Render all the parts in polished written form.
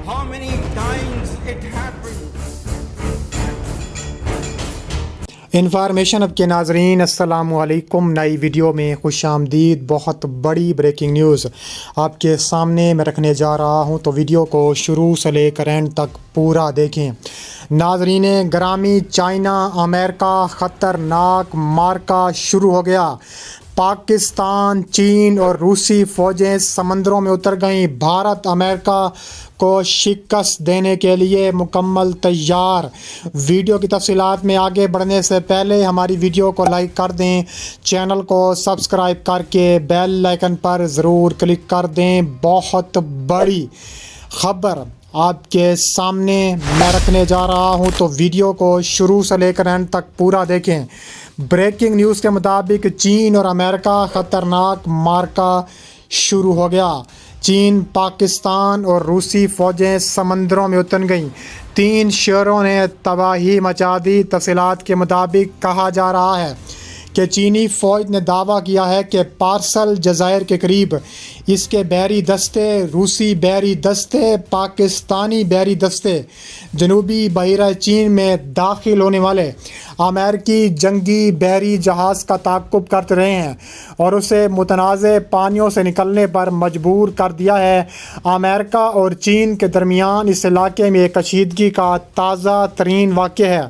How many times it happened? Information اب کے ناظرین السلام علیکم، نئی ویڈیو میں خوش آمدید۔ بہت بڑی بریکنگ نیوز آپ کے سامنے میں رکھنے جا رہا ہوں، تو ویڈیو کو شروع سے لے کر اینڈ تک پورا دیکھیں۔ ناظرین گرامی، چائنا امریکہ خطرناک معرکہ شروع ہو گیا۔ پاکستان، چین اور روسی فوجیں سمندروں میں اتر گئیں۔ بھارت امریکہ کو شکست دینے کے لیے مکمل تیار۔ ویڈیو کی تفصیلات میں آگے بڑھنے سے پہلے ہماری ویڈیو کو لائک کر دیں، چینل کو سبسکرائب کر کے بیل آئیکن پر ضرور کلک کر دیں۔ بہت بڑی خبر آپ کے سامنے میں رکھنے جا رہا ہوں، تو ویڈیو کو شروع سے لے کر اینڈ تک پورا دیکھیں۔ بریکنگ نیوز کے مطابق چین اور امریکہ خطرناک معرکہ شروع ہو گیا۔ چین، پاکستان اور روسی فوجیں سمندروں میں اتر گئیں۔ 3 شہروں نے تباہی مچا دی۔ تفصیلات کے مطابق کہا جا رہا ہے کہ چینی فوج نے دعویٰ کیا ہے کہ پارسل جزائر کے قریب اس کے بحری دستے، روسی بحری دستے، پاکستانی بحری دستے جنوبی بحیرہ چین میں داخل ہونے والے امریکی جنگی بحری جہاز کا تعاقب کرتے رہے ہیں اور اسے متنازع پانیوں سے نکلنے پر مجبور کر دیا ہے۔ امریکہ اور چین کے درمیان اس علاقے میں کشیدگی کا تازہ ترین واقعہ ہے۔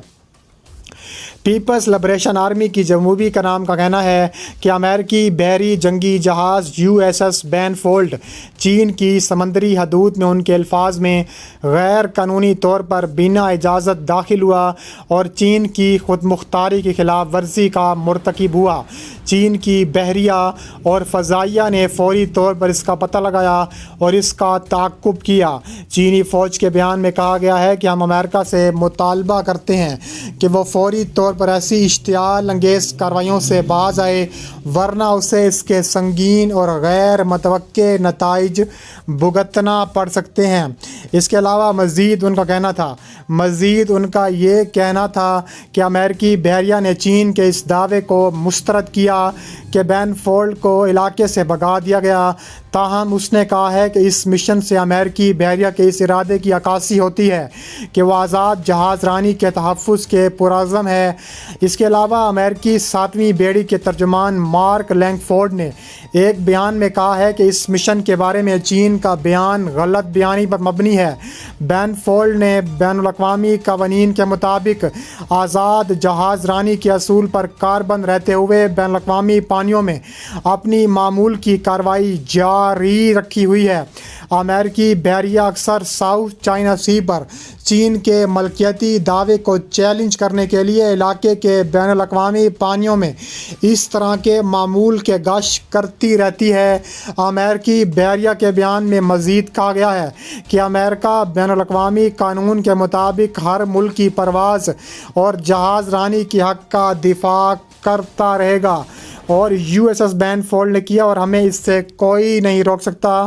پیپلز لبریشن آرمی کی جمہوری کا نام کا کہنا ہے کہ امریکی بحری جنگی جہاز USS بینفولڈ چین کی سمندری حدود میں ان کے الفاظ میں غیر قانونی طور پر بنا اجازت داخل ہوا اور چین کی خود مختاری کی خلاف ورزی کا مرتکب ہوا۔ چین کی بحریہ اور فضائیہ نے فوری طور پر اس کا پتہ لگایا اور اس کا تعاقب کیا۔ چینی فوج کے بیان میں کہا گیا ہے کہ ہم امریکہ سے مطالبہ کرتے ہیں کہ وہ فوری طور پر ایسی اشتعال انگیز کارروائیوں سے باز آئے، ورنہ اسے اس کے سنگین اور غیر متوقع نتائج بھگتنا پڑ سکتے ہیں۔ اس کے علاوہ مزید ان کا یہ کہنا تھا کہ امریکی بحریہ نے چین کے اس دعوے کو مسترد کیا کہ بینفولڈ کو علاقے سے بھگا دیا گیا، تاہم اس نے کہا ہے کہ اس مشن سے امریکی بحریہ کے اس ارادے کی عکاسی ہوتی ہے کہ وہ آزاد جہاز رانی کے تحفظ کے پرعزم ہے۔ اس کے علاوہ امریکی 7ویں بیڑی کے ترجمان مارک لینگفورڈ نے ایک بیان میں کہا ہے کہ اس مشن کے بارے میں چین کا بیان غلط بیانی پر مبنی ہے۔ بینفولڈ نے بین الاقوامی قوانین کے مطابق آزاد جہاز رانی کے اصول پر کاربند رہتے ہوئے بین الاقوامی پانیوں میں اپنی معمول کی کارروائی جاری رکھی ہوئی ہے۔ امریکی بحریہ اکثر ساؤتھ چائنا سی پر چین کے ملکیتی دعوے کو چیلنج کرنے کے لیے علاقے کے بین الاقوامی پانیوں میں اس طرح کے معمول کے گشت کرتی رہتی ہے۔ امریکی بحریہ کے بیان میں مزید کہا گیا ہے کہ امریکہ بین الاقوامی قانون کے مطابق ہر ملک کی پرواز اور جہاز رانی کی حق کا دفاع کرتا رہے گا، اور USS بینفولڈ نے کیا اور ہمیں اس سے کوئی نہیں روک سکتا۔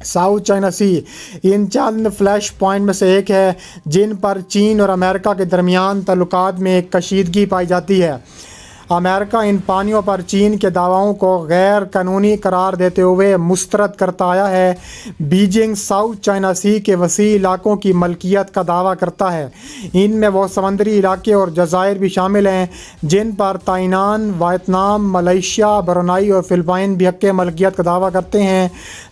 ساؤتھ چائنا سی ان چند فلیش پوائنٹ میں سے ایک ہے جن پر چین اور امریکہ کے درمیان تعلقات میں کشیدگی پائی جاتی ہے۔ امریکہ ان پانیوں پر چین کے دعووں کو غیر قانونی قرار دیتے ہوئے مسترد کرتا آیا ہے۔ بیجنگ ساؤتھ چائنا سی کے وسیع علاقوں کی ملکیت کا دعویٰ کرتا ہے۔ ان میں وہ سمندری علاقے اور جزائر بھی شامل ہیں جن پر تائیوان، ویتنام، ملائیشیا، برونائی اور فلپائن بھی حق ملکیت کا دعویٰ کرتے ہیں۔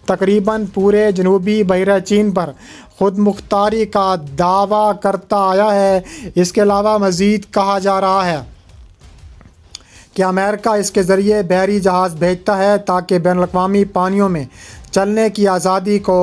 تقریباً پورے جنوبی بحیرہ چین پر خود مختاری کا دعویٰ کرتا آیا ہے۔ اس کے علاوہ مزید کہا جا رہا ہے کہ امریکہ اس کے ذریعے بحری جہاز بھیجتا ہے تاکہ بین الاقوامی پانیوں میں چلنے کی آزادی کو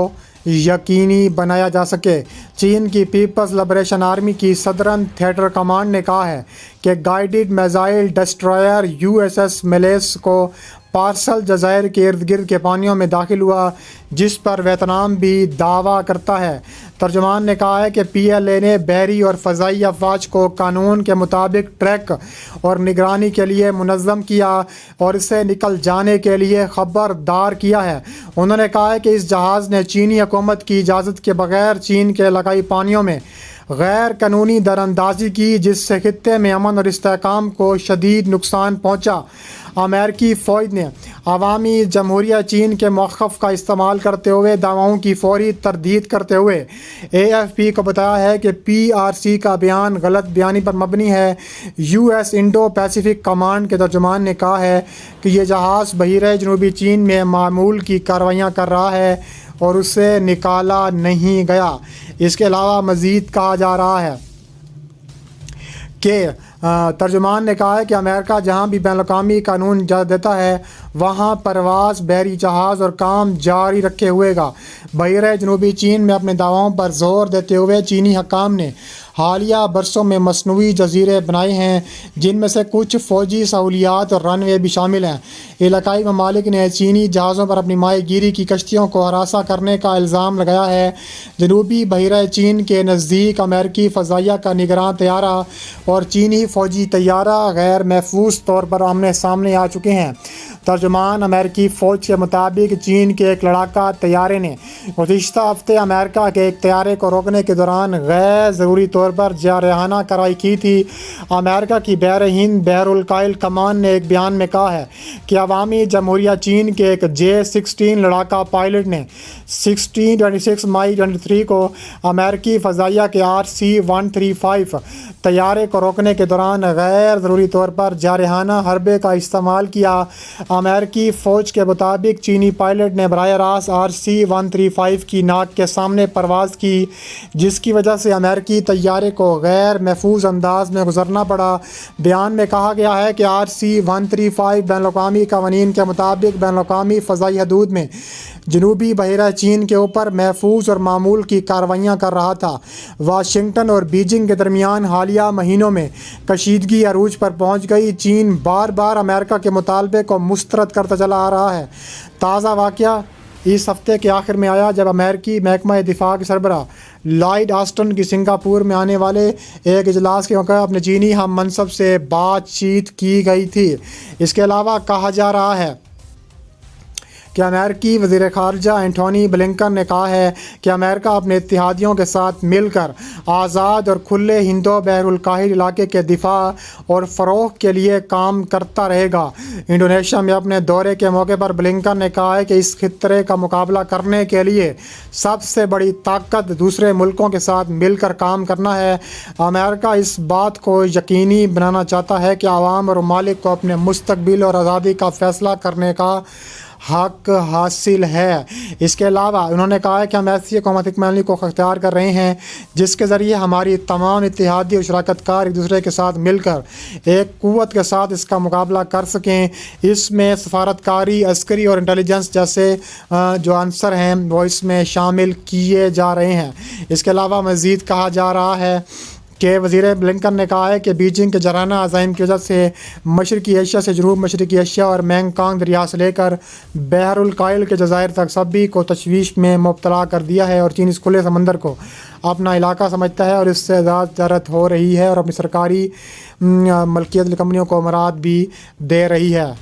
یقینی بنایا جا سکے۔ چین کی پیپلز لبریشن آرمی کی صدرن تھیٹر کمانڈ نے کہا ہے کہ گائیڈڈ میزائل ڈسٹرائر USS میلیس کو پارسل جزائر کے ارد گرد کے پانیوں میں داخل ہوا، جس پر ویتنام بھی دعویٰ کرتا ہے۔ ترجمان نے کہا ہے کہ PLA نے بحری اور فضائی افواج کو قانون کے مطابق ٹریک اور نگرانی کے لیے منظم کیا اور اسے نکل جانے کے لیے خبردار کیا ہے۔ انہوں نے کہا ہے کہ اس جہاز نے چینی حکومت کی اجازت کے بغیر چین کے علاقائی پانیوں میں غیر قانونی دراندازی کی جس سے خطے میں امن اور استحکام کو شدید نقصان پہنچا۔ امریکی فوج نے عوامی جمہوریہ چین کے موقف کا استعمال کرتے ہوئے دعووں کی فوری تردید کرتے ہوئے AFP کو بتایا ہے کہ PRC کا بیان غلط بیانی پر مبنی ہے۔ US انڈو پیسیفک کمانڈ کے ترجمان نے کہا ہے کہ یہ جہاز بحیرہ جنوبی چین میں معمول کی کارروائیاں کر رہا ہے اور اسے نکالا نہیں گیا۔ اس کے علاوہ مزید کہا جا رہا ہے کہ ترجمان نے کہا ہے کہ امریکہ جہاں بھی بین الاقوامی قانون اجازت دیتا ہے وہاں پرواز بحری جہاز اور کام جاری رکھے ہوئے گا۔ بحیرہ جنوبی چین میں اپنے دعووں پر زور دیتے ہوئے چینی حکام نے حالیہ برسوں میں مصنوعی جزیرے بنائے ہیں جن میں سے کچھ فوجی سہولیات اور رن وے بھی شامل ہیں۔ علاقائی ممالک نے چینی جہازوں پر اپنی ماہی گیری کی کشتیوں کو ہراساں کرنے کا الزام لگایا ہے۔ جنوبی بحیرہ چین کے نزدیک امریکی فضائیہ کا نگراں طیارہ اور چینی فوجی طیارہ غیر محفوظ طور پر آمنے سامنے آ چکے ہیں۔ ترجمان امریکی فوج کے مطابق چین کے ایک لڑاکا طیارے نے گزشتہ ہفتے امریکہ کے ایک طیارے کو روکنے کے دوران غیر ضروری طور پر جارحانہ کارروائی کی تھی۔ امریکہ کی بحر ہند بحر الکاہل کمان نے ایک بیان میں کہا ہے کہ عوامی جمہوریہ چین کے ایک J-16 لڑاکا پائلٹ نے 26 مئی 2023 کو امریکی فضائیہ کے RC-135 طیارے کو روکنے کے دوران غیر ضروری طور پر جارحانہ حربے کا استعمال کیا۔ امریکی فوج کے مطابق چینی پائلٹ نے براہ راست RC-135 کی ناک کے سامنے پرواز کی جس کی وجہ سے امریکی طیارے کو غیر محفوظ انداز میں گزرنا پڑا۔ بیان میں کہا گیا ہے کہ RC-135 بین الاقوامی قوانین کے مطابق بین الاقوامی فضائی حدود میں جنوبی بحیرہ چین کے اوپر محفوظ اور معمول کی کارروائیاں کر رہا تھا۔ واشنگٹن اور بیجنگ کے درمیان حالیہ مہینوں میں کشیدگی عروج پر پہنچ گئی۔ چین بار بار امریکہ کے مطالبے کو مسترد کرتا چلا آ رہا ہے۔ تازہ واقعہ اس ہفتے کے آخر میں آیا جب امریکی محکمہ دفاع کے سربراہ لائیڈ آسٹن کی سنگاپور میں آنے والے ایک اجلاس کے موقع اپنے چینی ہم منصب سے بات چیت کی گئی تھی۔ اس کے علاوہ کہا جا رہا ہے کہ امریکی وزیر خارجہ اینٹونی بلنکن نے کہا ہے کہ امریکہ اپنے اتحادیوں کے ساتھ مل کر آزاد اور کھلے ہندو بحر الکاہل علاقے کے دفاع اور فروغ کے لیے کام کرتا رہے گا۔ انڈونیشیا میں اپنے دورے کے موقع پر بلنکن نے کہا ہے کہ اس خطرے کا مقابلہ کرنے کے لیے سب سے بڑی طاقت دوسرے ملکوں کے ساتھ مل کر کام کرنا ہے۔ امریکہ اس بات کو یقینی بنانا چاہتا ہے کہ عوام اور ممالک کو اپنے مستقبل اور آزادی کا فیصلہ کرنے کا حق حاصل ہے۔ اس کے علاوہ انہوں نے کہا ہے کہ ہم ایسی حکومت اکمالی کو اختیار کر رہے ہیں جس کے ذریعے ہماری تمام اتحادی اور شراکت کار ایک دوسرے کے ساتھ مل کر ایک قوت کے ساتھ اس کا مقابلہ کر سکیں۔ اس میں سفارتکاری، عسکری اور انٹیلیجنس جیسے جو عنصر ہیں وہ اس میں شامل کیے جا رہے ہیں۔ اس کے علاوہ مزید کہا جا رہا ہے کہ وزیر بلنکن نے کہا ہے کہ بیجنگ کے جارحانہ عزائم کی وجہ سے مشرقی ایشیا سے جنوب مشرقی ایشیا اور مینگ کانگ دریا سے لے کر بحر الکاہل کے جزائر تک سبھی کو تشویش میں مبتلا کر دیا ہے اور چین اس کھلے سمندر کو اپنا علاقہ سمجھتا ہے اور اس سے زیادہ تجارت ہو رہی ہے اور اپنی سرکاری ملکیت والی کمپنیوں کو امارات بھی دے رہی ہے۔